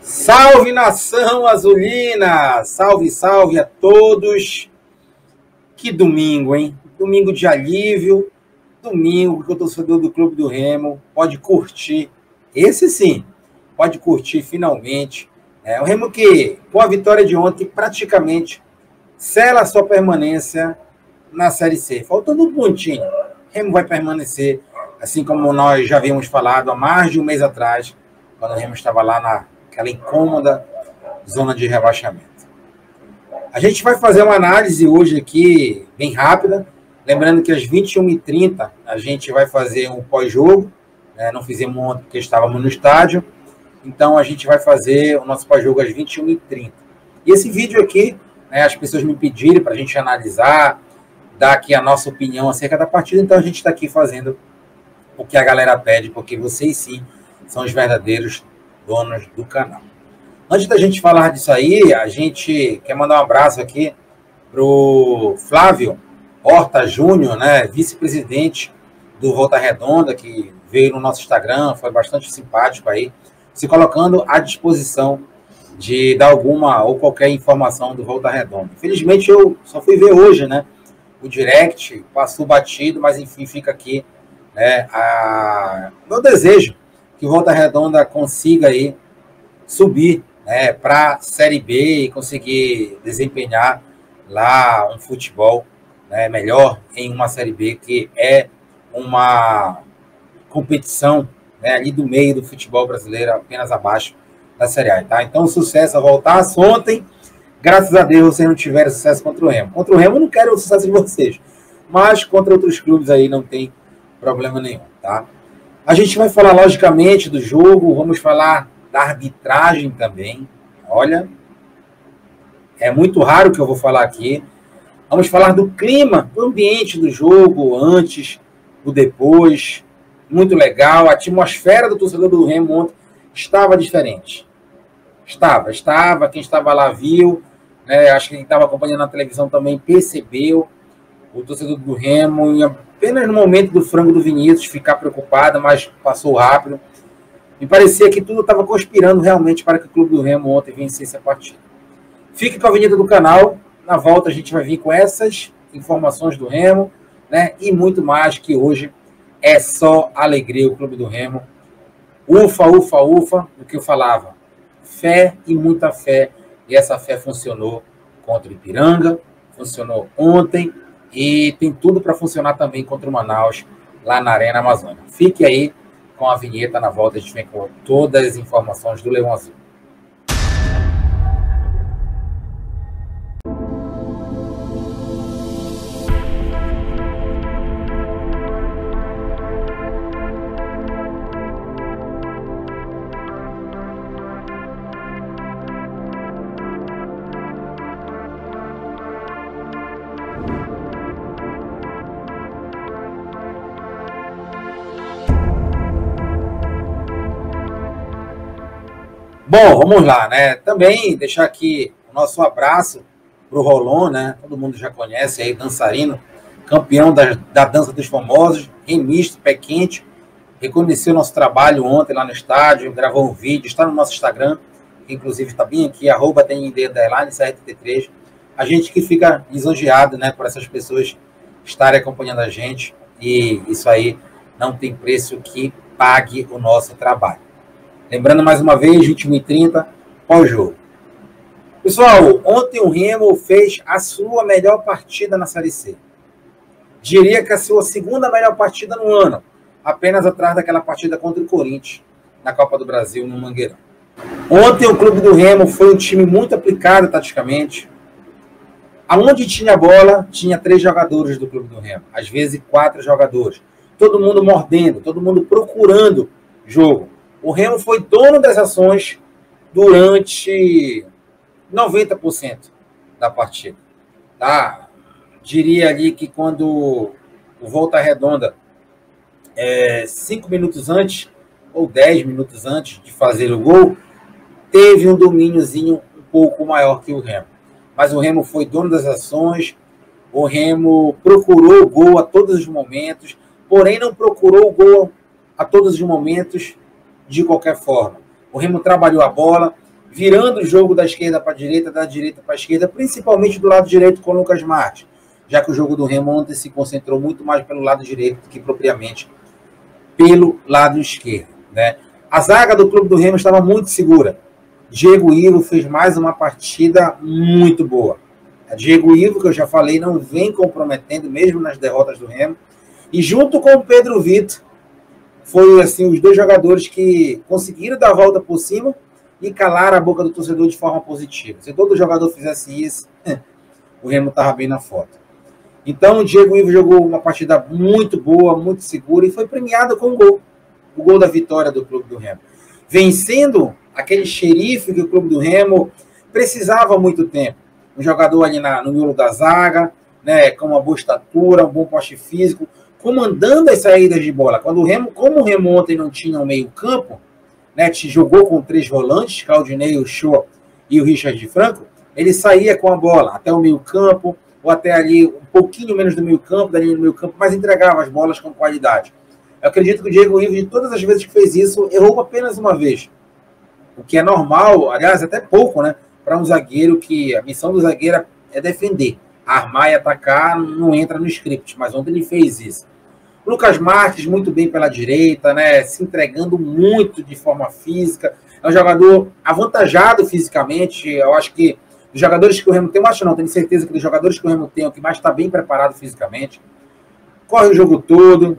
Salve, nação azulina! Salve, salve a todos! Que domingo, hein? Domingo de alívio, domingo que o torcedor do Clube do Remo pode curtir, esse sim, pode curtir finalmente. O Remo que, com a vitória de ontem, praticamente sela a sua permanência na Série C. Faltando um pontinho, o Remo vai permanecer, assim como nós já havíamos falado há mais de um mês atrás, quando o Remo estava lá naquela incômoda zona de rebaixamento. A gente vai fazer uma análise hoje aqui, bem rápida, lembrando que às 21h30 a gente vai fazer um pós-jogo, não fizemos ontem porque estávamos no estádio, então a gente vai fazer o nosso pós-jogo às 21h30. E esse vídeo aqui, as pessoas me pediram para a gente analisar, dar aqui a nossa opinião acerca da partida, então a gente está aqui fazendo o que a galera pede, porque vocês sim são os verdadeiros donos do canal. Antes da gente falar disso aí, a gente quer mandar um abraço aqui pro Flávio Horta Júnior, vice-presidente do Volta Redonda, que veio no nosso Instagram, foi bastante simpático aí, se colocando à disposição de dar alguma ou qualquer informação do Volta Redonda. Infelizmente eu só fui ver hoje, o direct, passou batido, mas enfim, fica aqui, meu desejo que o Volta Redonda consiga aí subir para a Série B e conseguir desempenhar lá um futebol melhor em uma Série B, que é uma competição ali do meio do futebol brasileiro, apenas abaixo da Série A, tá? Então, sucesso a voltar. Ontem, graças a Deus, vocês não tiveram sucesso contra o Remo. Contra o Remo, eu não quero o sucesso de vocês, mas contra outros clubes aí não tem problema nenhum, tá? A gente vai falar, logicamente, do jogo, vamos falar da arbitragem também. Olha, é muito raro que eu vou falar aqui. Vamos falar do clima, do ambiente do jogo, antes, do depois. Muito legal. A atmosfera do torcedor do Remo ontem estava diferente. Estava. Quem estava lá viu. Acho que quem estava acompanhando na televisão também percebeu. O torcedor do Remo, apenas no momento do frango do Vinícius, ficar preocupado, mas passou rápido. Me parecia que tudo estava conspirando realmente para que o Clube do Remo ontem vencesse a partida. Fique com a vinheta do canal. Na volta a gente vai vir com essas informações do Remo, e muito mais, que hoje é só alegria o Clube do Remo. Ufa, ufa, ufa, o que eu falava. Fé e muita fé. E essa fé funcionou contra o Ipiranga, funcionou ontem e tem tudo para funcionar também contra o Manaus, lá na Arena Amazônia. Fique aí com a vinheta. Na volta a gente vem com todas as informações do Leão Azul. Bom, vamos lá, Também deixar aqui o nosso abraço para o Rolon, Todo mundo já conhece aí, dançarino, campeão da dança dos famosos, remista, pé quente, reconheceu nosso trabalho ontem lá no estádio, gravou um vídeo, está no nosso Instagram, que inclusive está bem aqui, @TND_CRTT3. A gente que fica lisonjeado, por essas pessoas estarem acompanhando a gente, e isso aí não tem preço que pague o nosso trabalho. Lembrando mais uma vez, 21h30, pós-jogo. Pessoal, ontem o Remo fez a sua melhor partida na Série C. Diria que a sua segunda melhor partida no ano, apenas atrás daquela partida contra o Corinthians, na Copa do Brasil, no Mangueirão. Ontem o Clube do Remo foi um time muito aplicado taticamente. Aonde tinha bola, tinha 3 jogadores do Clube do Remo. Às vezes 4 jogadores. Todo mundo mordendo, todo mundo procurando jogo. O Remo foi dono das ações durante 90% da partida. Tá? Diria ali que quando o Volta Redonda, 5 minutos antes, ou 10 minutos antes de fazer o gol, teve um domíniozinho um pouco maior que o Remo. Mas o Remo foi dono das ações, o Remo procurou o gol a todos os momentos, porém não procurou o gol a todos os momentos de qualquer forma. O Remo trabalhou a bola, virando o jogo da esquerda para a direita, da direita para a esquerda, principalmente do lado direito com o Lucas Marques, já que o jogo do Remo ontem se concentrou muito mais pelo lado direito do que propriamente pelo lado esquerdo, né? A zaga do clube do Remo estava muito segura. Diego Ivo fez mais uma partida muito boa. A Diego Ivo, que eu já falei, não vem comprometendo, mesmo nas derrotas do Remo. E junto com o Pedro Vitor, foi assim, os dois jogadores que conseguiram dar a volta por cima e calar a boca do torcedor de forma positiva. Se todo jogador fizesse isso, o Remo estava bem na foto. Então, o Diego Ivo jogou uma partida muito boa, muito segura, e foi premiado com um gol. O gol da vitória do clube do Remo. Vencendo aquele xerife que o clube do Remo precisava há muito tempo. Um jogador ali no miolo da zaga, né, com uma boa estatura, um bom poste físico, comandando as saídas de bola. Como o Remo ontem não tinha um meio campo, né, jogou com 3 volantes, Claudinei, o Shoa e o Richard Franco, ele saía com a bola até o meio campo, ou até ali um pouquinho menos do meio campo, da linha do meio campo, mas entregava as bolas com qualidade. Eu acredito que o Diego Ivo, de todas as vezes que fez isso, errou apenas uma vez. O que é normal, aliás, até pouco, né? Para um zagueiro, que a missão do zagueiro é defender. Armar e atacar não entra no script, mas ontem ele fez isso. Lucas Marques, muito bem pela direita, né? Se entregando muito de forma física. É um jogador avantajado fisicamente. Eu acho que dos jogadores que o Remo tem, eu acho não, tenho certeza que dos jogadores que o Remo tem, é o que mais está bem preparado fisicamente. Corre o jogo todo,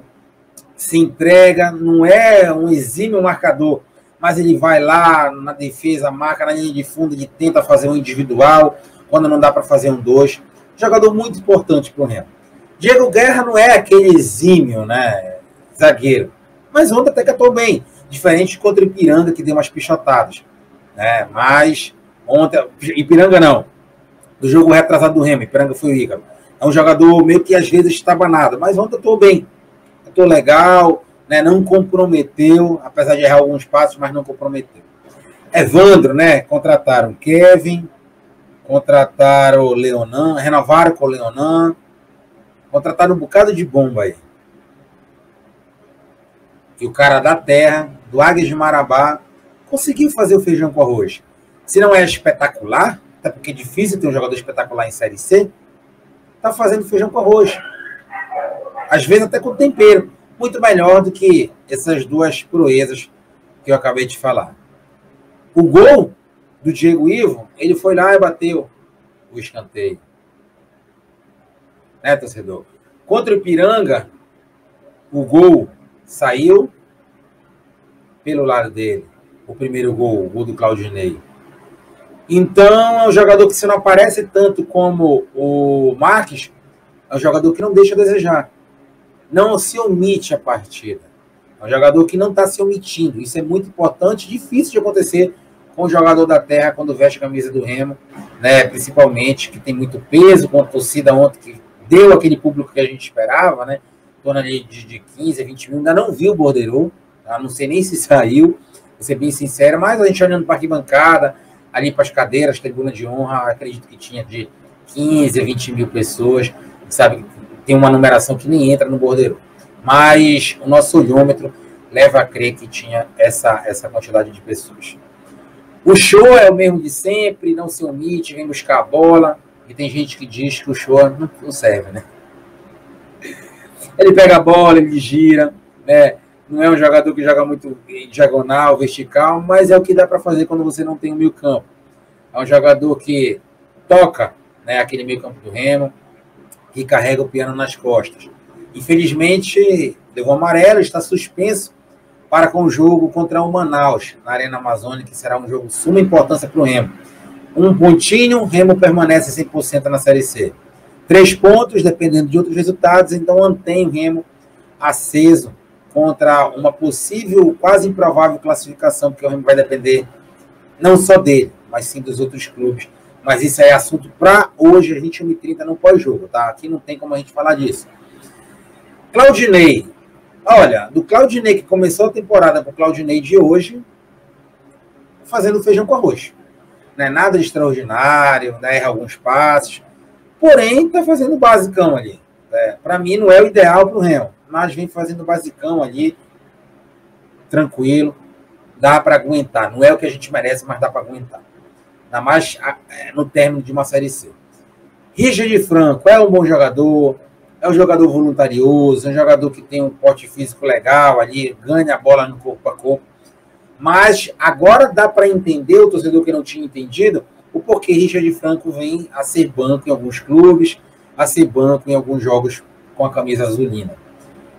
se entrega, não é um exímio marcador, mas ele vai lá na defesa, marca na linha de fundo, ele tenta fazer um individual, quando não dá para fazer um 2. Jogador muito importante para o Remo. Diego Guerra não é aquele exímio, né, zagueiro, mas ontem até que atuou bem, diferente contra o Ipiranga, que deu umas pichotadas, né, mas ontem, Ipiranga não, do jogo retrasado do Remo, Ipiranga foi o Ícaro. É um jogador meio que às vezes estabanado, mas ontem atuou bem, atuou legal, né, não comprometeu, apesar de errar alguns passos, mas não comprometeu. Evandro, né, contrataram Kevin, contrataram o Leonan, renovaram com o Leonan, contrataram um bocado de bomba aí. E o cara da terra, do Águias de Marabá, conseguiu fazer o feijão com arroz. Se não é espetacular, até porque é difícil ter um jogador espetacular em Série C, tá fazendo feijão com arroz. Às vezes até com tempero. Muito melhor do que essas duas proezas que eu acabei de falar. O gol do Diego Ivo, ele foi lá e bateu o escanteio. Né, torcedor? Contra o Ipiranga, o gol saiu pelo lado dele. O primeiro gol, o gol do Claudinei. Então, é um jogador que, se não aparece tanto como o Marques, é um jogador que não deixa a desejar. Não se omite a partida. É um jogador que não está se omitindo. Isso é muito importante, difícil de acontecer com o jogador da terra quando veste a camisa do Remo, né? Principalmente, que tem muito peso, com a torcida ontem que deu aquele público que a gente esperava, né? Em torno ali de 15 a 20 mil. Ainda não vi o Borderô, tá? Não sei nem se saiu, vou ser bem sincero, mas a gente olhando para a arquibancada, ali para as cadeiras, tribuna de honra, acredito que tinha de 15 a 20 mil pessoas, sabe? Tem uma numeração que nem entra no Borderô. Mas o nosso olhômetro leva a crer que tinha essa quantidade de pessoas. O show é o mesmo de sempre, não se omite, vem buscar a bola, e tem gente que diz que o show não serve, né? Ele pega a bola, ele gira, né? Não é um jogador que joga muito em diagonal, vertical, mas é o que dá para fazer quando você não tem um meio campo. É um jogador que toca, né, aquele meio campo do Remo, que carrega o piano nas costas. Infelizmente, levou amarelo, está suspenso para com o jogo contra o Manaus, na Arena Amazônica, que será um jogo de suma importância para o Remo. Um pontinho, o Remo permanece 100% na Série C. 3 pontos, dependendo de outros resultados, então mantém o Remo aceso contra uma possível, quase improvável classificação, porque o Remo vai depender não só dele, mas sim dos outros clubes. Mas isso é assunto para hoje, a gente 21h30 no pós-jogo, tá? Aqui não tem como a gente falar disso. Claudinei. Olha, do Claudinei que começou a temporada com o Claudinei de hoje, fazendo feijão com arroz. Não é nada de extraordinário, né? Erra alguns passos. Porém, tá fazendo o basicão ali. Para mim, não é o ideal para o Remo, mas vem fazendo o basicão ali, tranquilo. Dá para aguentar. Não é o que a gente merece, mas dá para aguentar. ainda mais no término de uma Série C. Richard Franco é um bom jogador, é um jogador voluntarioso, é um jogador que tem um porte físico legal ali, ganha a bola no corpo a corpo. Mas agora dá para entender, o torcedor que não tinha entendido, o porquê Richard Franco vem a ser banco em alguns clubes, a ser banco em alguns jogos com a camisa azulina.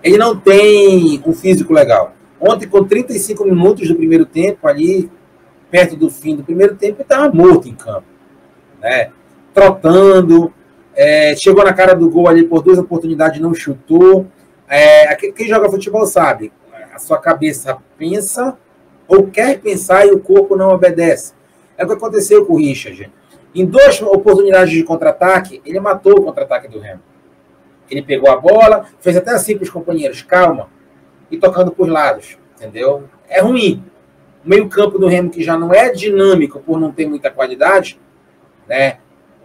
Ele não tem um físico legal. Ontem, com 35 minutos do primeiro tempo, ali, perto do fim do primeiro tempo, ele estava morto em campo, né? Trotando, chegou na cara do gol ali por 2 oportunidades, não chutou. Quem joga futebol sabe, a sua cabeça pensa ou quer pensar e o corpo não obedece. É o que aconteceu com o Richard. Em 2 oportunidades de contra-ataque, ele matou o contra-ataque do Remo. Ele pegou a bola, fez até assim para os companheiros, calma, e tocando por lados, entendeu? É ruim. O meio-campo do Remo, que já não é dinâmico por não ter muita qualidade, né?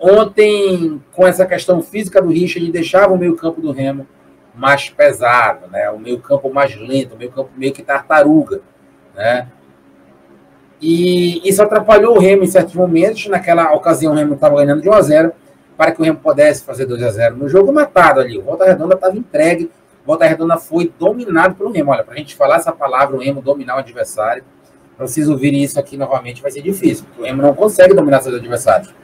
Ontem, com essa questão física do Richard, deixava o meio-campo do Remo mais pesado, né? O meio-campo mais lento, o meio-campo meio que tartaruga, né? E isso atrapalhou o Remo em certos momentos. Naquela ocasião, o Remo estava ganhando de 1-0, para que o Remo pudesse fazer 2-0 no jogo, matado ali. O Volta Redonda estava entregue, o Volta Redonda foi dominado pelo Remo. Olha, para a gente falar essa palavra, o Remo dominar o adversário, para vocês ouvirem isso aqui novamente, vai ser difícil, porque o Remo não consegue dominar seus adversários.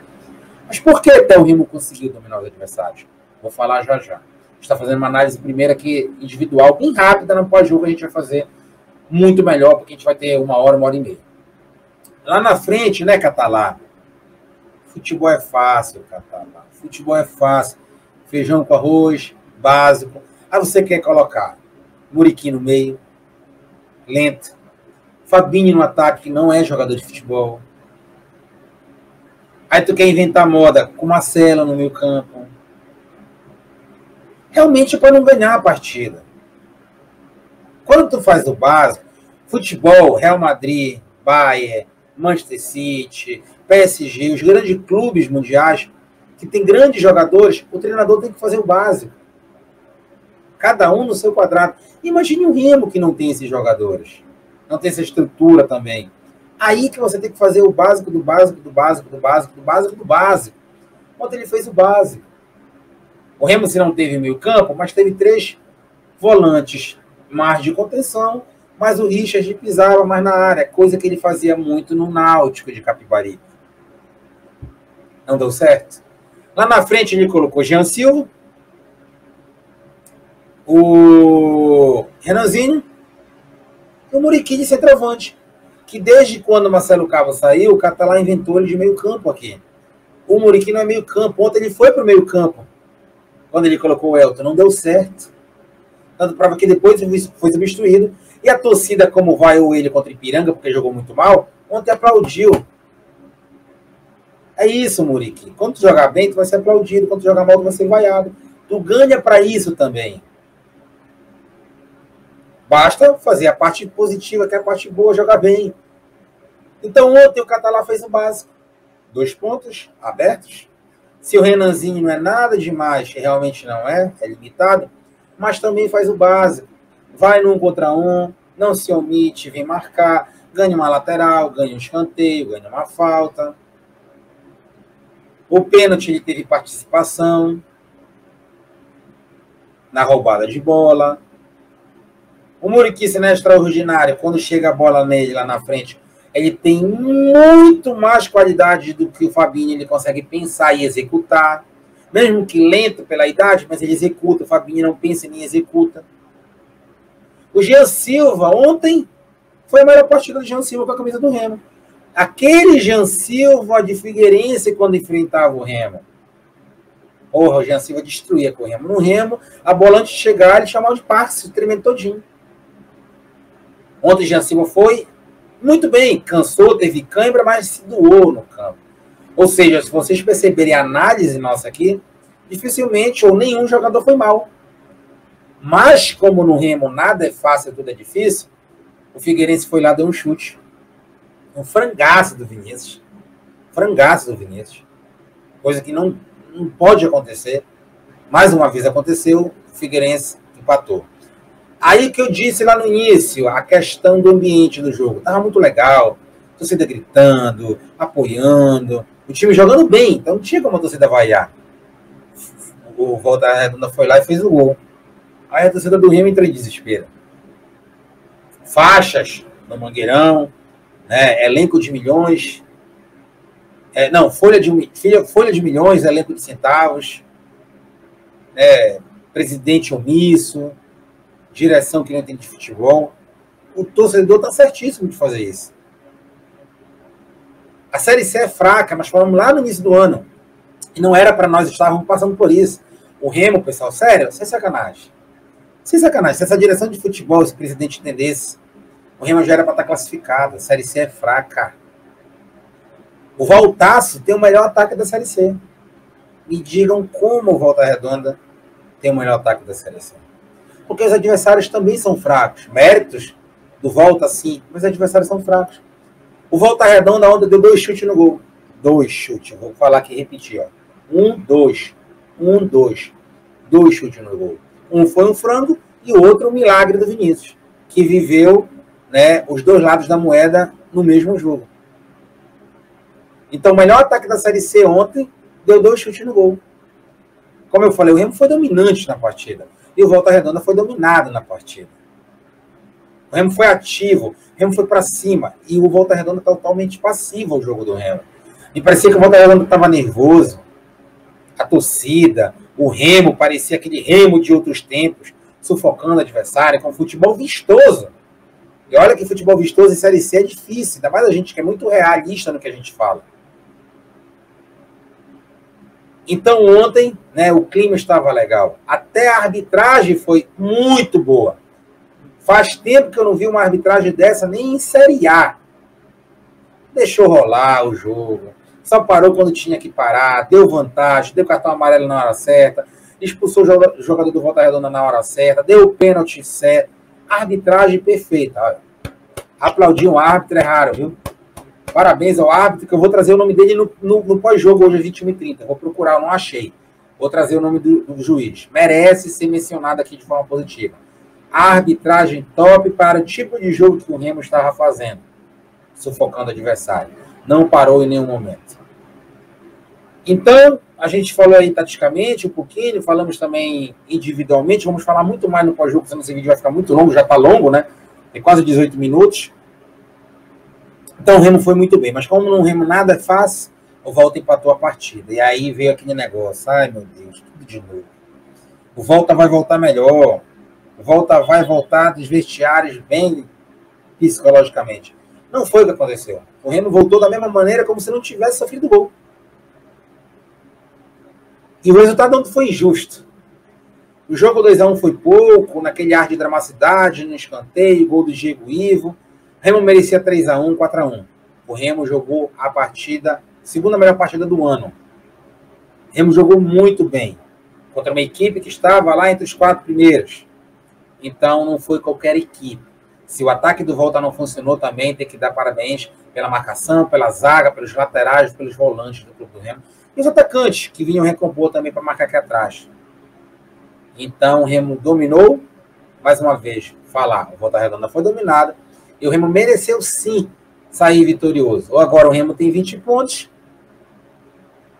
Mas por que até o Remo conseguiu dominar os adversários? Vou falar já já. A gente está fazendo uma análise primeira aqui, individual, bem rápida, no pós-jogo a gente vai fazer muito melhor, porque a gente vai ter 1 hora, 1 hora e meia. Lá na frente, né, Catalá? Futebol é fácil, Catalá. Futebol é fácil. Feijão com arroz, básico. Aí você quer colocar Muriqui no meio, lento. Fabinho no ataque, que não é jogador de futebol. Aí tu quer inventar moda com Marcelo no meio campo. Realmente é para não ganhar a partida. Quando tu faz o básico, futebol, Real Madrid, Bayern, Manchester City, PSG, os grandes clubes mundiais, que tem grandes jogadores, o treinador tem que fazer o básico. Cada um no seu quadrado. Imagine o Remo que não tem esses jogadores. Não tem essa estrutura também. Aí que você tem que fazer o básico do básico, do básico, do básico, do básico, do básico. Ontem ele fez o básico. O Remo, se não teve meio campo, mas teve 3 volantes mais de contenção, mas o Richard pisava mais na área, coisa que ele fazia muito no Náutico de Capibaribe. Não deu certo. Lá na frente ele colocou Jean Silva, o Renanzinho e o Muriqui de centroavante, que desde quando o Marcelo Cabo saiu, o Catalá inventou ele de meio campo aqui. O Muriqui não é meio campo. Ontem ele foi para o meio campo, quando ele colocou o Elton. Não deu certo. Tanto prova que depois foi substituído. E a torcida, como vai ou ele contra o Ipiranga, porque jogou muito mal, ontem aplaudiu. É isso, Muriqui. Quando tu jogar bem, tu vai ser aplaudido. Quando tu jogar mal, tu vai ser vaiado. Tu ganha para isso também. Basta fazer a parte positiva, que é a parte boa, jogar bem. Então, ontem o Catalá fez o básico. 2 pontos abertos. Se o Renanzinho não é nada demais, realmente não é limitado, mas também faz o básico. Vai no 1 contra 1, não se omite, vem marcar, ganha uma lateral, ganha um escanteio, ganha uma falta. O pênalti ele teve participação na roubada de bola. O Muriqui, se não é extraordinário, quando chega a bola nele lá na frente, ele tem muito mais qualidade do que o Fabinho, ele consegue pensar e executar. Mesmo que lento pela idade, mas ele executa. O Fabinho não pensa nem executa. O Jean Silva, ontem, foi a melhor partida do Jean Silva com a camisa do Remo. Aquele Jean Silva de Figueirense quando enfrentava o Remo. Porra, o Jean Silva destruía com o Remo. No Remo, a bola antes de chegar, ele chamava de passe, tremendo todinho. Ontem o Jean Silva foi muito bem, cansou, teve cãibra, mas se doou no campo. Ou seja, se vocês perceberem a análise nossa aqui, dificilmente ou nenhum jogador foi mal. Mas, como no Remo nada é fácil, tudo é difícil, o Figueirense foi lá e deu um chute. Um frangaço do Vinícius. Frangaço do Vinícius. Coisa que não pode acontecer. Mais uma vez aconteceu, o Figueirense empatou. Aí que eu disse lá no início, a questão do ambiente do jogo. Estava muito legal. torcida gritando, apoiando, o time jogando bem, então não tinha como a torcida vaiar. O Volta Redonda foi lá e fez o gol. Aí a torcida do Remo entrou em desespero. Faixas no Mangueirão, né, elenco de milhões, folha de milhões, elenco de centavos, presidente omisso, direção que não entende de futebol. O torcedor está certíssimo de fazer isso. A Série C é fraca, mas falamos lá no início do ano. E não era para nós estarmos passando por isso. O Remo, pessoal, sério, sem sacanagem. Sem sacanagem. Se essa direção de futebol, esse presidente entendesse, o Remo já era para estar classificado. A Série C é fraca. O Voltaço tem o melhor ataque da Série C. Me digam como o Volta Redonda tem o melhor ataque da Série C. Porque os adversários também são fracos. Méritos do Volta, sim, mas os adversários são fracos. O Volta Redonda ontem deu 2 chutes no gol. 2 chutes. Eu vou falar aqui e repetir. 1, 2. 1, 2. 2 chutes no gol. Um foi um frango e o outro um milagre do Vinícius, que viveu, né, os dois lados da moeda no mesmo jogo. Então, o melhor ataque da Série C ontem deu 2 chutes no gol. Como eu falei, o Remo foi dominante na partida. E o Volta Redonda foi dominado na partida. O Remo foi ativo, o Remo foi para cima. E o Volta Redonda totalmente passivo ao jogo do Remo. E parecia que o Volta Redonda estava nervoso. A torcida, o Remo parecia aquele Remo de outros tempos, sufocando o adversário, com futebol vistoso. E olha que futebol vistoso em Série C é difícil, ainda mais a gente que é muito realista no que a gente fala. Então ontem, né, o clima estava legal. Até a arbitragem foi muito boa. Faz tempo que eu não vi uma arbitragem dessa nem em Série A. Deixou rolar o jogo. Só parou quando tinha que parar. Deu vantagem. Deu cartão amarelo na hora certa. Expulsou o jogador do Volta Redonda na hora certa. Deu o pênalti certo. Arbitragem perfeita. Olha. Aplaudir um árbitro é raro, viu? Parabéns ao árbitro, que eu vou trazer o nome dele no pós-jogo, hoje é 21h30. Vou procurar, eu não achei. Vou trazer o nome do juiz. Merece ser mencionado aqui de forma positiva. Arbitragem top para o tipo de jogo que o Remo estava fazendo. Sufocando o adversário. Não parou em nenhum momento. Então, a gente falou aí taticamente um pouquinho, falamos também individualmente, vamos falar muito mais no pós-jogo, senão esse vídeo vai ficar muito longo, já está longo, né? Tem quase 18 minutos. Então o Remo foi muito bem, mas como no Remo nada é fácil, o Volta empatou a partida. E aí veio aquele negócio, ai meu Deus, tudo de novo. O Volta vai voltar melhor, o Volta vai voltar dos vestiários bem psicologicamente. Não foi o que aconteceu. O Remo voltou da mesma maneira como se não tivesse sofrido gol. E o resultado não foi injusto. O jogo 2-1 foi pouco, naquele ar de dramaticidade, no escanteio, gol do Diego Ivo. O Remo merecia 3-1, 4-1. O Remo jogou a partida, segunda melhor partida do ano. O Remo jogou muito bem, contra uma equipe que estava lá entre os 4 primeiros. Então não foi qualquer equipe. Se o ataque do Volta não funcionou também, tem que dar parabéns pela marcação, pela zaga, pelos laterais, pelos volantes do clube do Remo. E os atacantes, que vinham recompor também para marcar aqui atrás. Então, o Remo dominou. Mais uma vez, o Volta Redonda foi dominado. E o Remo mereceu, sim, sair vitorioso. Agora, o Remo tem 20 pontos.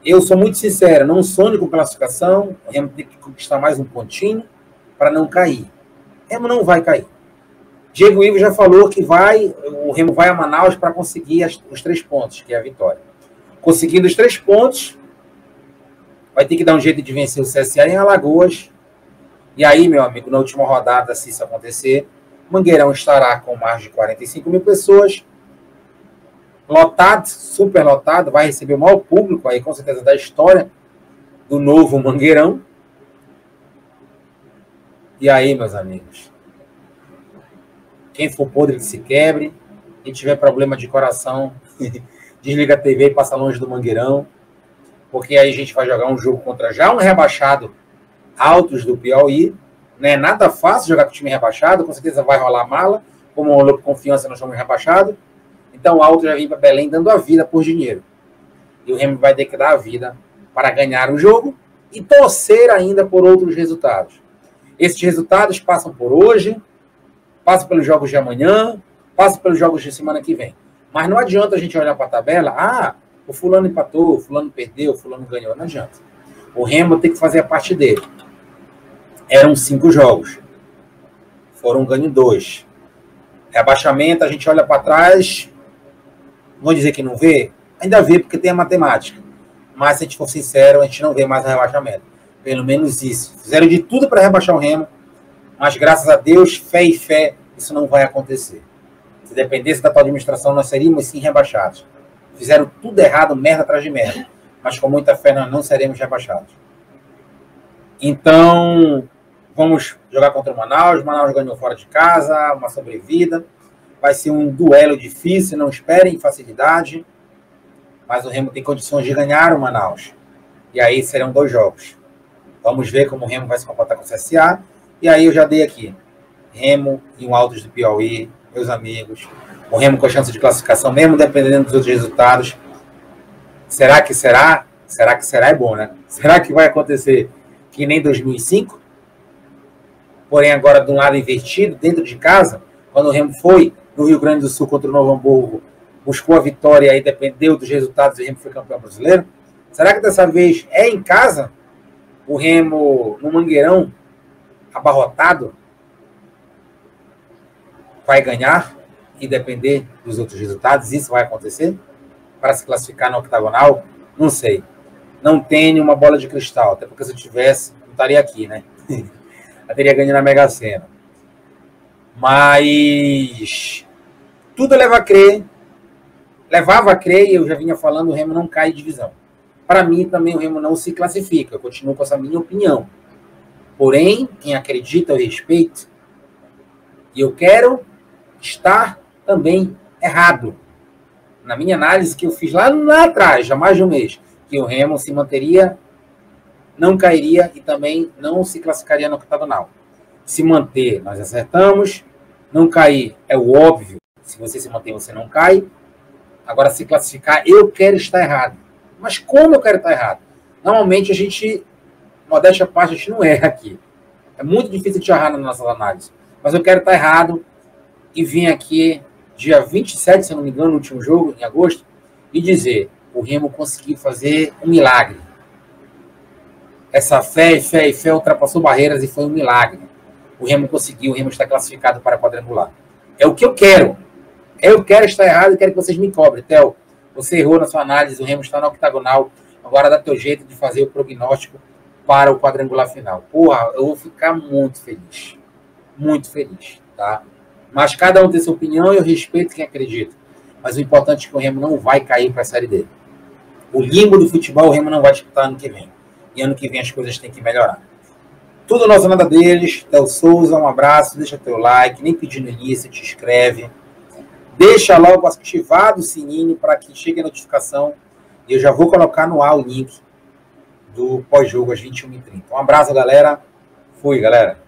Eu sou muito sincero, não sonho com classificação. O Remo tem que conquistar mais um pontinho para não cair. O Remo não vai cair. Diego Ivo já falou que o Remo vai a Manaus para conseguir os 3 pontos, que é a vitória. Conseguindo os 3 pontos, vai ter que dar um jeito de vencer o CSA em Alagoas. E aí, meu amigo, na última rodada, se isso acontecer, Mangueirão estará com mais de 45 mil pessoas. Lotado, super lotado, vai receber o maior público aí, com certeza, da história do novo Mangueirão. E aí, meus amigos, quem for podre que se quebre, quem tiver problema de coração, desliga a TV e passa longe do Mangueirão, porque aí a gente vai jogar um jogo contra já um rebaixado Altos do Piauí. Não é nada fácil jogar com o time rebaixado, com certeza vai rolar mala, como rolou confiança nós somos rebaixados. Então o Alto já vem para Belém dando a vida por dinheiro. E o Remo vai ter que dar a vida para ganhar o jogo e torcer ainda por outros resultados. Esses resultados passam por hoje, passam pelos jogos de amanhã, passam pelos jogos de semana que vem. Mas não adianta a gente olhar para a tabela, o fulano empatou, o fulano perdeu, o fulano ganhou. Não adianta. O Remo tem que fazer a parte dele. Eram 5 jogos. Foram ganho 2. Rebaixamento, a gente olha para trás, vão dizer que não vê? Ainda vê, porque tem a matemática. Mas, se a gente for sincero, a gente não vê mais o rebaixamento. Pelo menos isso. Fizeram de tudo para rebaixar o Remo, mas, graças a Deus, fé e fé, isso não vai acontecer. Se dependesse da tua administração, nós seríamos sim rebaixados. Fizeram tudo errado, merda atrás de merda. Mas, com muita fé, nós não seremos rebaixados. Então, vamos jogar contra o Manaus. O Manaus ganhou fora de casa, uma sobrevida. Vai ser um duelo difícil, não esperem facilidade. Mas o Remo tem condições de ganhar o Manaus. E aí serão 2 jogos. Vamos ver como o Remo vai se comportar com o CSA. E aí eu já dei aqui. Remo e um Altos do Piauí, meus amigos. O Remo com a chance de classificação, mesmo dependendo dos outros resultados. Será que será? Será que será é bom, né? Será que vai acontecer que nem 2005? Porém, agora de um lado invertido, dentro de casa, quando o Remo foi no Rio Grande do Sul contra o Novo Hamburgo, buscou a vitória e aí dependeu dos resultados e o Remo foi campeão brasileiro? Será que dessa vez é em casa? O Remo no Mangueirão, abarrotado, vai ganhar e depender dos outros resultados? Isso vai acontecer? Para se classificar no octagonal? Não sei. Não tenho uma bola de cristal, até porque se eu tivesse, não estaria aqui, né? Eu teria ganho na Mega Sena. Mas tudo leva a crer. Levava a crer, e eu já vinha falando, o Remo não cai de divisão. Para mim, também, o Remo não se classifica. Eu continuo com essa minha opinião. Porém, quem acredita, eu respeito. E eu quero estar também errado. Na minha análise que eu fiz lá atrás, já mais de um mês, que o Remo se manteria, não cairia e também não se classificaria no octagonal. Se manter, nós acertamos. Não cair é o óbvio. Se você se manter, você não cai. Agora, se classificar, eu quero estar errado. Mas como eu quero estar errado? Normalmente, a gente, modéstia à parte, a gente não erra aqui. É muito difícil de errar na nossa análise. Mas eu quero estar errado e vim aqui, dia 27, se eu não me engano, no último jogo, em agosto, e dizer, o Remo conseguiu fazer um milagre. Essa fé ultrapassou barreiras e foi um milagre. O Remo conseguiu, o Remo está classificado para quadrangular. É o que eu quero. Eu quero estar errado e quero que vocês me cobrem. Theo, você errou na sua análise, o Remo está no octagonal, agora dá teu jeito de fazer o prognóstico para o quadrangular final. Porra, eu vou ficar muito feliz. Muito feliz, tá? Mas cada um tem sua opinião e eu respeito quem acredita. Mas o importante é que o Remo não vai cair para a Série D. O limbo do futebol, o Remo não vai disputar ano que vem. E ano que vem as coisas têm que melhorar. Tudo nosso, nada deles. Theo Souza, um abraço. Deixa teu like, nem pedir no início, te inscreve. Deixa logo ativado o sininho para que chegue a notificação. E eu já vou colocar no ar o link do pós-jogo às 21h30. Um abraço, galera. Fui, galera.